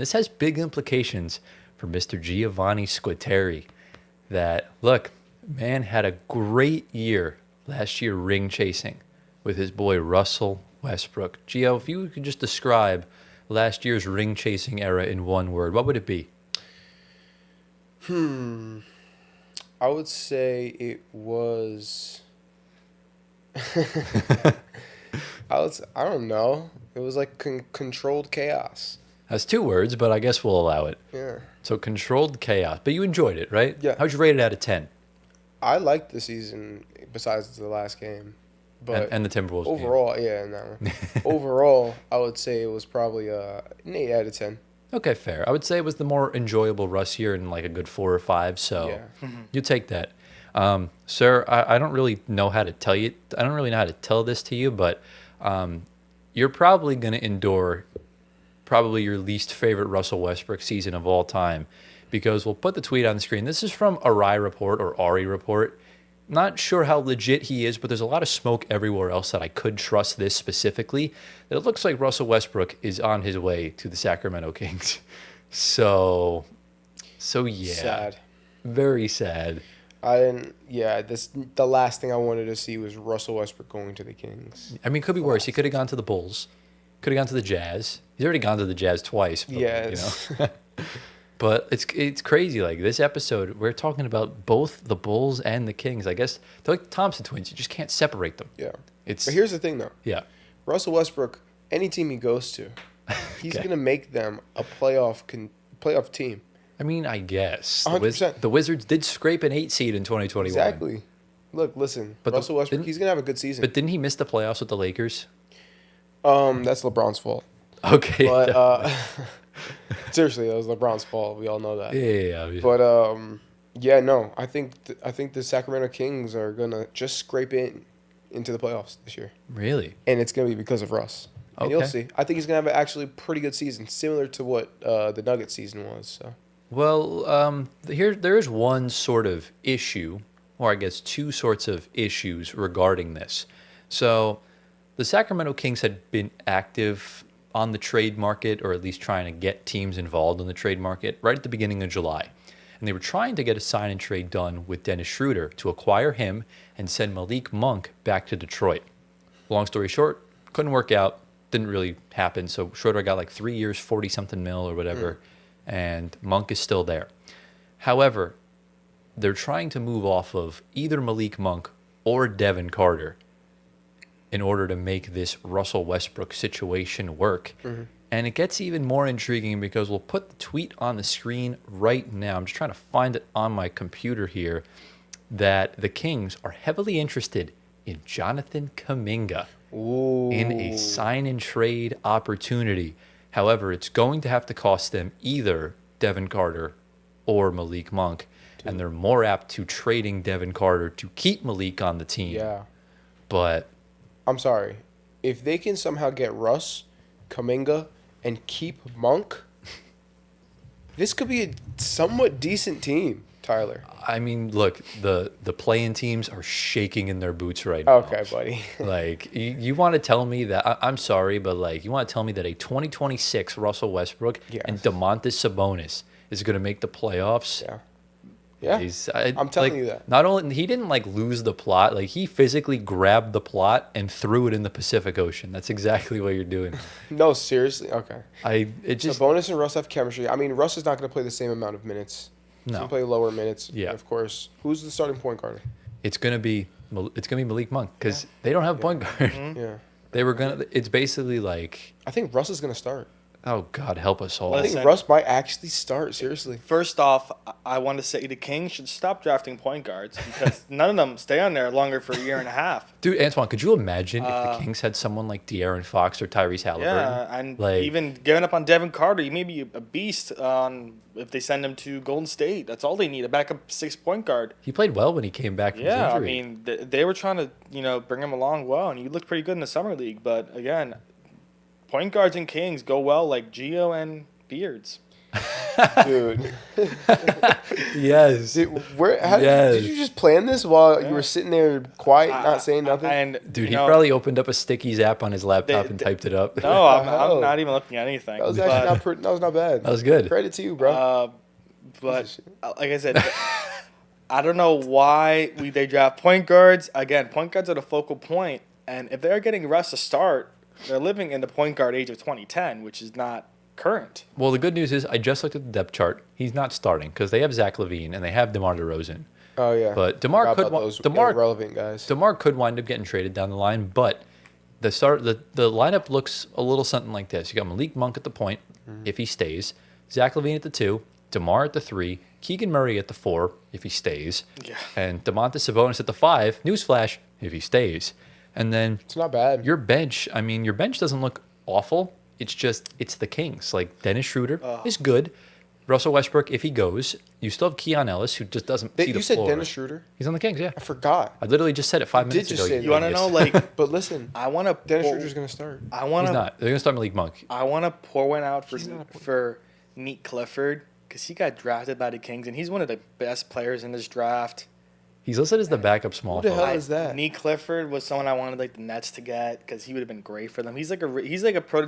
This has big implications for Mr. Giovanni Squatteri. That, look, man had a great year last year ring chasing with his boy Russell Westbrook. Gio, if you could just describe last year's ring chasing era in one word, what would it be? I would say it was. I don't know. It was like controlled chaos. That's two words, but I guess we'll allow it. Yeah. So controlled chaos. But you enjoyed it, right? Yeah. How'd you rate it out of 10? I liked the season besides the last game. But And the Timberwolves game. overall, yeah, and that one. Overall, I would say it was probably an 8 out of 10. Okay, fair. I would say it was the more enjoyable Russ year and like a good 4 or 5, so Yeah. you take that. Sir, I don't really know how to tell you. I don't really know how to tell this to you, but you're probably going to endure probably your least favorite Russell Westbrook season of all time, because we'll put the tweet on the screen. This is from Ari Report or Ari Report. Not sure how legit he is, but there's a lot of smoke everywhere else that I could trust this specifically. That it looks like Russell Westbrook is on his way to the Sacramento Kings. So yeah. Sad. Very sad. The last thing I wanted to see was Russell Westbrook going to the Kings. I mean, it could be worse. He could have gone to the Bulls. Could have gone to the Jazz. He's already gone to the Jazz twice. But, Yes. You know. But it's crazy. Like, this episode, we're talking about both the Bulls and the Kings. I guess they're like the Thompson twins. You just can't separate them. Yeah. It's But here's the thing, though. yeah. Russell Westbrook, any team he goes to, he's Okay. going to make them a playoff team. I mean, I guess 100%. The Wizards did scrape an 8 seed in 2021. Exactly. Look, listen. But Russell Westbrook, he's going to have a good season. But didn't he miss the playoffs with the Lakers? That's LeBron's fault. Okay. But seriously, that was LeBron's fault. We all know that. yeah. But no, I think the Sacramento Kings are gonna just scrape into the playoffs this year, Really? and it's gonna be because of Russ. And you'll Okay. see. I think he's gonna have an actually pretty good season, similar to what the Nuggets season was. So Well, there is one sort of issue, or I guess two sorts of issues regarding this. So, the Sacramento Kings had been active on the trade market, or at least trying to get teams involved in the trade market, right at the beginning of July. And they were trying to get a sign and trade done with Dennis Schroder to acquire him and send Malik Monk back to Detroit. Long story short, couldn't work out, didn't really happen. So Schroder got like 3 years, 40-something mil or whatever, and Monk is still there. However, they're trying to move off of either Malik Monk or Devin Carter in order to make this Russell Westbrook situation work. And it gets even more intriguing because we'll put the tweet on the screen right now. I'm just trying to find it on my computer here, that the Kings are heavily interested in Jonathan Kuminga in a sign and trade opportunity. However, it's going to have to cost them either Devin Carter or Malik Monk. And they're more apt to trading Devin Carter to keep Malik on the team. yeah, But I'm sorry. If they can somehow get Russ, Kuminga, and keep Monk, this could be a somewhat decent team, Tyler. I mean, look, the play-in teams are shaking in their boots right now. Okay, buddy. Like, you want to tell me that, I'm sorry, but like, you want to tell me that a 2026 Russell Westbrook Yes. and DeMontis Sabonis is going to make the playoffs? Yeah. Yeah. I'm telling you that. Not only, he didn't like lose the plot, like he physically grabbed the plot and threw it in the Pacific Ocean. That's exactly what you're doing. No, seriously. Okay. It just, Sabonis and Russ have chemistry. I mean, Russ is not going to play the same amount of minutes. He's no, going to play lower minutes. Yeah. Of course. Who's the starting point guard? it's going to be Malik Monk because they don't have a point guard. Yeah. They were going to, it's basically like, I think Russ is going to start. oh God, help us all. I think Listen. Russ might actually start, seriously. First off, I want to say the Kings should stop drafting point guards because none of them stay on there longer for a year and a half. Dude, Antoine, could you imagine if the Kings had someone like De'Aaron Fox or Tyrese Halliburton? Yeah, and Like- even giving up on Devin Carter, he may be a beast if they send him to Golden State. That's all they need, a backup 6-point guard. He played well when he came back from his Yeah, I injury. mean, they were trying to, bring him along well, and he looked pretty good in the summer league. But again, point guards and Kings go well like Gio and Beards. Dude. Yes. Did you just plan this while you were sitting there quiet, not saying nothing? And Dude, you he know, probably opened up a Stickies app on his laptop and typed it up. No, I'm hell? not even looking at anything. that was but, actually that was not bad. That was good. Credit to you, bro. But like I said, I don't know why they draft point guards. Again, point guards are the focal point, and if they're getting Russ to start, they're living in the point guard age of 2010, which is not current. Well, the good news is I just looked at the depth chart. He's not starting because they have Zach LaVine and they have DeMar DeRozan. Oh yeah. But Forgot about those irrelevant guys. DeMar could wind up getting traded down the line, but the lineup looks a little something like this. You got Malik Monk at the point, if he stays, Zach LaVine at the 2, DeMar at the 3, Keegan Murray at the 4, if he stays, and DeMontis Sabonis at the 5. Newsflash, if he stays, and then It's not bad. your bench. I mean, your bench doesn't look awful. It's the Kings. Like Dennis Schroder is good. Russell Westbrook, if he goes, you still have Keon Ellis, who just doesn't see the You said floor. Dennis Schroder? He's on the Kings, yeah. I forgot. I literally just said it 5 did minutes just ago. say You want to idiots. know, like, But listen, I want to. Dennis Schroeder's gonna start. I want He's to. not. They're going to start Malik Monk. I want to pour one out He's not a for Neat Clifford because he got drafted by the Kings and he's one of the best players in this draft. He's listed as the backup small Who the forward. hell is that? Neat Clifford was someone I wanted like the Nets to get because he would have been great for them. He's like a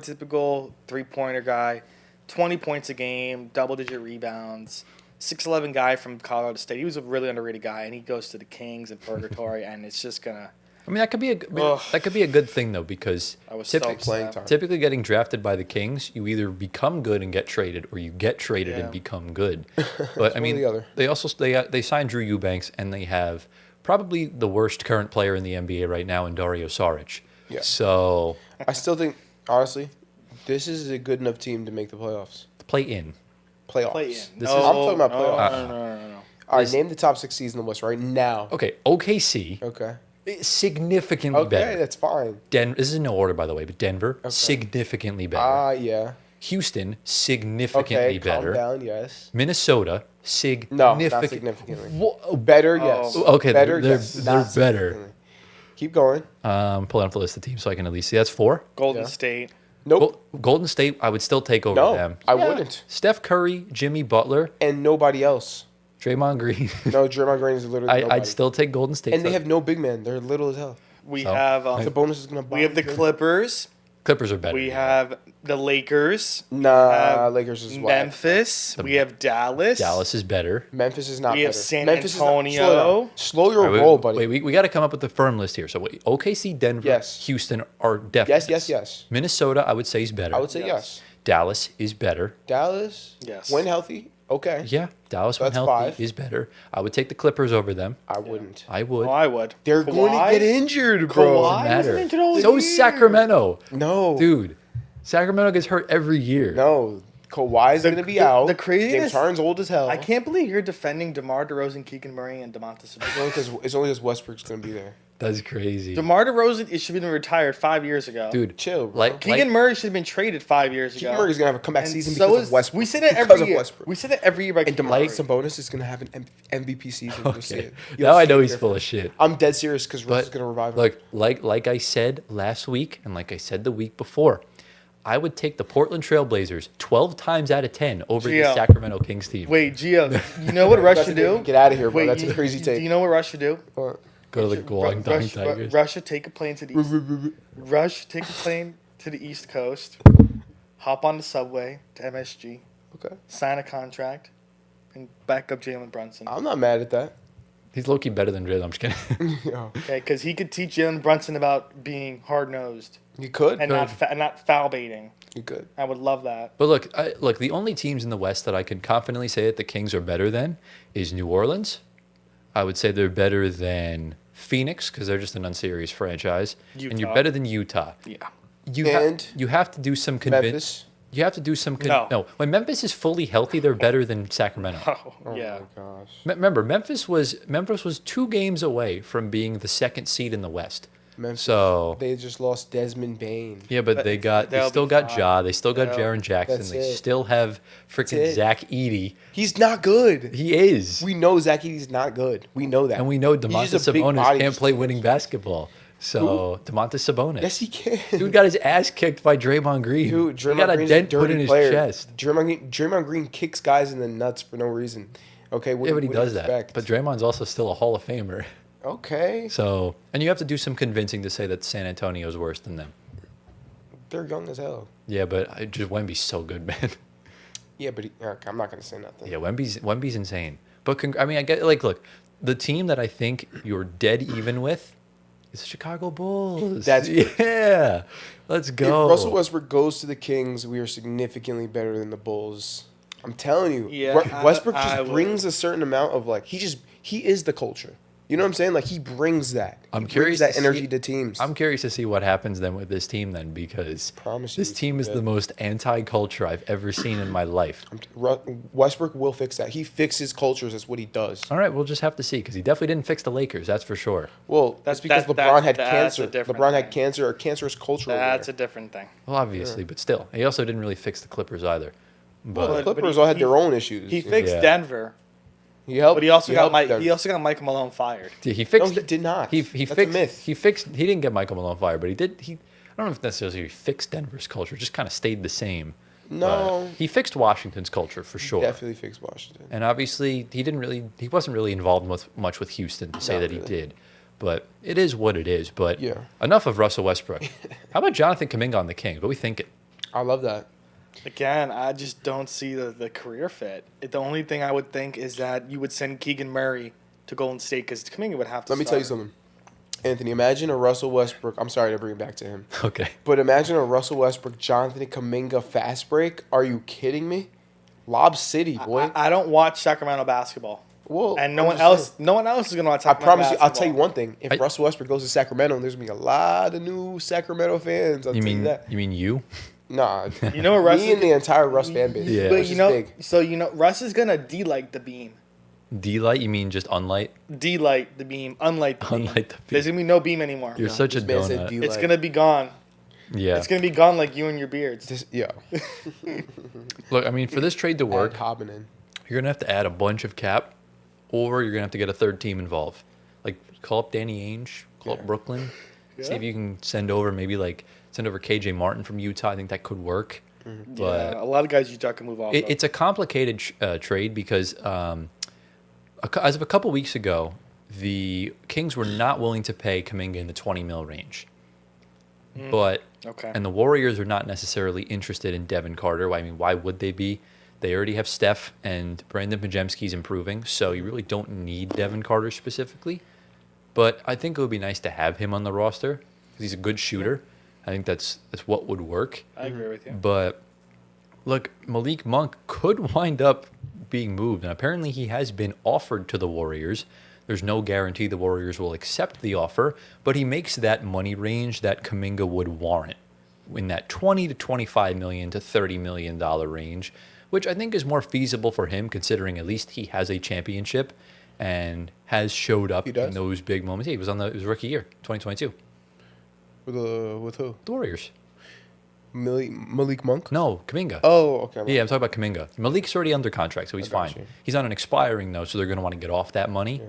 prototypical 3-pointer guy, 20 points a game, double-digit rebounds, 6'11" guy from Colorado State. He was a really underrated guy, and he goes to the Kings in purgatory, and it's just gonna. I mean, that could be a good thing though, because I was so playing upset. time. typically getting drafted by the Kings, you either become good and get traded, or you get traded and become good. But I one or mean, the other. they signed Drew Eubanks, and they have probably the worst current player in the NBA right now in Dario Saric. Yeah. So I still think, honestly, this is a good enough team to make the playoffs. play in. Playoffs. Play in. This No, is- I'm talking about no, playoffs. No. All right, name the top 6 seeds in the West right now. Okay, OKC Okay. significantly Okay, better. that's fine. This is in no order, by the way, but Denver significantly better. Yeah. Houston significantly Okay, better. calm down, yes. Minnesota No, not significant. significantly. Better, yes. Okay, Better, they're yes. better. Not significantly. Keep going. Pulling up the list of teams so I can at least see. That's 4. Golden Yeah. State. Nope. Golden State, I would still take over No, them. I wouldn't. Steph Curry, Jimmy Butler, And nobody else. Draymond Green. No, Draymond Green is literally nobody. I'd still take Golden State. And they have no big man. They're little as hell. We So, have The bonus is gonna. we have the Clippers. Clippers are better. We have the Lakers. Nah, have Lakers is whack. Memphis. We have Dallas. Dallas is better. Memphis is not We have better. San Memphis Antonio. Is not, slow, down. Slow your All right, roll, buddy. Wait, we got to come up with a firm list here. So OKC, Denver, Yes. Houston are definitely. Yes. Minnesota, I would say is better. I would say Yes. yes. Dallas is better. Dallas. Yes. When healthy, okay. Yeah, Dallas when That's healthy 5. is better. I would take the Clippers over them. I wouldn't. I would. Oh, I would. They're going to Kawhi? get injured, bro. Kawhi? Doesn't matter. isn't injured all So year. is Sacramento. No, Dude, Sacramento gets hurt every year. no. Kawhi's going to be out. the craziness- James Harden's old as hell. I can't believe you're defending DeMar DeRozan, Keegan Murray, and DeMontis Sabonis. It's only because Westbrook's going to be there. That's crazy. DeMar DeRozan should have been retired 5 years ago. Dude, Chill, bro. like Keegan Murray should have been traded 5 years ago. Keegan Murray's going to have a comeback And season so because is of Westbrook. We say that Because every of year. Westbrook. We say that every year. By And Keegan DeMarcus Murray. Sabonis is going to have an MVP season. You'll see it. You'll now I see know it he's full different. of shit. I'm dead serious because Russ But is going to revive him. look, like I said last week, and like I said the week before, I would take the Portland Trailblazers 12 times out of 10 over the Gio. Sacramento Kings team. Wait, Gio, you know what Rush That's should a- do? Get out of here, bro. Wait, That's a crazy take. Do you know what Rush should do? What? Go to the Guangdong Tigers. Rush should take a plane to the east. Rush should take a plane to the East Coast, hop on the subway to MSG, Okay. sign a contract, and back up Jalen Brunson. I'm not mad at that. He's low-key better than Drill. I'm just kidding. Yeah. Okay, because he could teach Jalen Brunson about being hard nosed You could. and not foul baiting. You could. I would love that. But look, the only teams in the West that I can confidently say that the Kings are better than is New Orleans. I would say they're better than Phoenix because they're just an unserious franchise. And you're Utah. better than Utah. Yeah. You have to do some convince. Memphis. You have to do some. No. When Memphis is fully healthy, they're better than Sacramento. Oh, yeah. my gosh. Remember, Memphis was 2 games away from being the 2nd seed in the West. Memphis. So They just lost Desmond Bain. yeah, but they they'll still be got fine. Ja, they still got Yeah. Jaren Jackson, That's they it. still have freaking it. Zach Edey. He's not good. He is, We know Zach Edey's not good. We know that. and we know He's DeMontis just a big Sabonis body, can't just play too winning much. basketball. So Domantas Sabonis. Yes, he can. Dude got his ass kicked by Draymond Green. Dude, he Draymond got a Green's dent a put dirty in his player. chest. Draymond Green kicks guys in the nuts for no reason. Okay, what, Yeah, but he what do you does that. expect? But Draymond's also still a Hall of Famer. Okay, So, and you have to do some convincing to say that San Antonio's worse than them. they're young as hell. Yeah, but Wemby's so good, man. Yeah, but okay, I'm not gonna say nothing. Yeah, Wemby's insane. But I mean, I get like, look, the team that I think you're dead even with is the Chicago Bulls. That's yeah. Let's go. If Russell Westbrook goes to the Kings, we are significantly better than the Bulls. I'm telling you. Yeah, Westbrook I just will. brings a certain amount of like he is the culture. You know what I'm saying? Like he brings that. I'm He curious brings that to see- energy to teams. I'm curious to see what happens then with this team then because Promise you this it's team is good. the most anti-culture I've ever seen in my life. Westbrook will fix that. He fixes cultures. That's what he does. All right, we'll just have to see because he definitely didn't fix the Lakers. That's for sure. Well, that's because LeBron had that's cancer. a different LeBron had thing. cancer or cancerous culture. That's over a different thing. Well, obviously, but still, he also didn't really fix the Clippers either. But there. The But Clippers he- all had he- their own issues. He fixed Yeah. Denver, He helped. but he also got helped them. He also got Michael Malone fired. he fixed. No, he did not. He That's a fixed. myth. He fixed. He didn't get Michael Malone fired, but he did. I don't know if necessarily he fixed Denver's culture. Just kind of stayed the same. No. But he fixed Washington's culture for sure. Definitely fixed Washington. And obviously, he wasn't really involved much with Houston to say Not that really. he did. But it is what it is. But Yeah. enough of Russell Westbrook. How about Jonathan Kuminga on the Kings? What are we thinking? I love that. Again, I just don't see the career fit. The only thing I would think is that you would send Keegan Murray to Golden State because Kuminga would have to Let me tell you start. something. Anthony, imagine a Russell Westbrook. I'm sorry to bring it back to him. Okay. But imagine a Russell Westbrook, Jonathan Kuminga fast break. Are you kidding me? Lob City, boy. I don't watch Sacramento basketball, Well, and I'm just saying. no one else is gonna watch I Sacramento promise you. I'll basketball. tell you one thing. If Russell Westbrook goes to Sacramento, there's gonna be a lot of new Sacramento fans. I'll You tell you mean that. you mean you? Nah, You know what Russ? me and the entire Russ fan base. Yeah. But which you is know, big. Russ is gonna de-light the beam. D-light? You mean just unlight? De-light the beam, unlight the beam. Unlight the beam. There's gonna be no beam anymore. You're such a This man said donut. D-light. It's gonna be gone. Yeah. It's gonna be gone like you and your beards. Yeah. Look, I mean, for this trade to work, Cobbin. you're gonna have to add a bunch of cap, or you're gonna have to get a third team involved. Like call up Danny Ainge, call up Brooklyn, see Yeah. if you can send over KJ Martin from Utah. I think that could work. But Yeah, a lot of guys Utah can move off. of. it's a complicated trade because as of a couple weeks ago, the Kings were not willing to pay Kuminga in the 20 mil range. But Okay. and the Warriors are not necessarily interested in Devin Carter. I mean, why would they be? They already have Steph and Brandon Majemski's improving, so you really don't need Devin Carter specifically. But I think it would be nice to have him on the roster because he's a good shooter. I think that's what would work. I agree with you. But look, Malik Monk could wind up being moved, and apparently he has been offered to the Warriors. There's no guarantee the Warriors will accept the offer, but he makes that money range that Kuminga would warrant in that 20 to 25 million to $30 million range, which I think is more feasible for him considering at least he has a championship and has showed up He does. in those big moments. Yeah, he was on his rookie year, 2022. With who? The Warriors. Malik Monk? No, Kuminga. Oh, okay. Yeah, I'm talking about Kuminga. Malik's already under contract, so he's I got fine. you. He's on an expiring though, so they're going to want to get off that money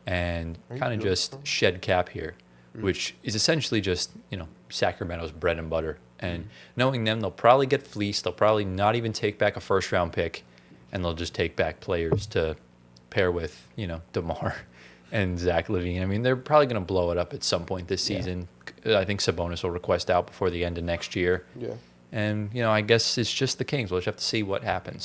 and Are you kind of doing just shed cap here, which is essentially just Sacramento's bread and butter. And knowing them, they'll probably get fleeced. They'll probably not even take back a first round pick, and they'll just take back players to pair with DeMar and Zach LaVine. I mean, they're probably going to blow it up at some point this season. I think Sabonis will request out before the end of next year. Yeah. And, I guess it's just the Kings. We'll just have to see what happens.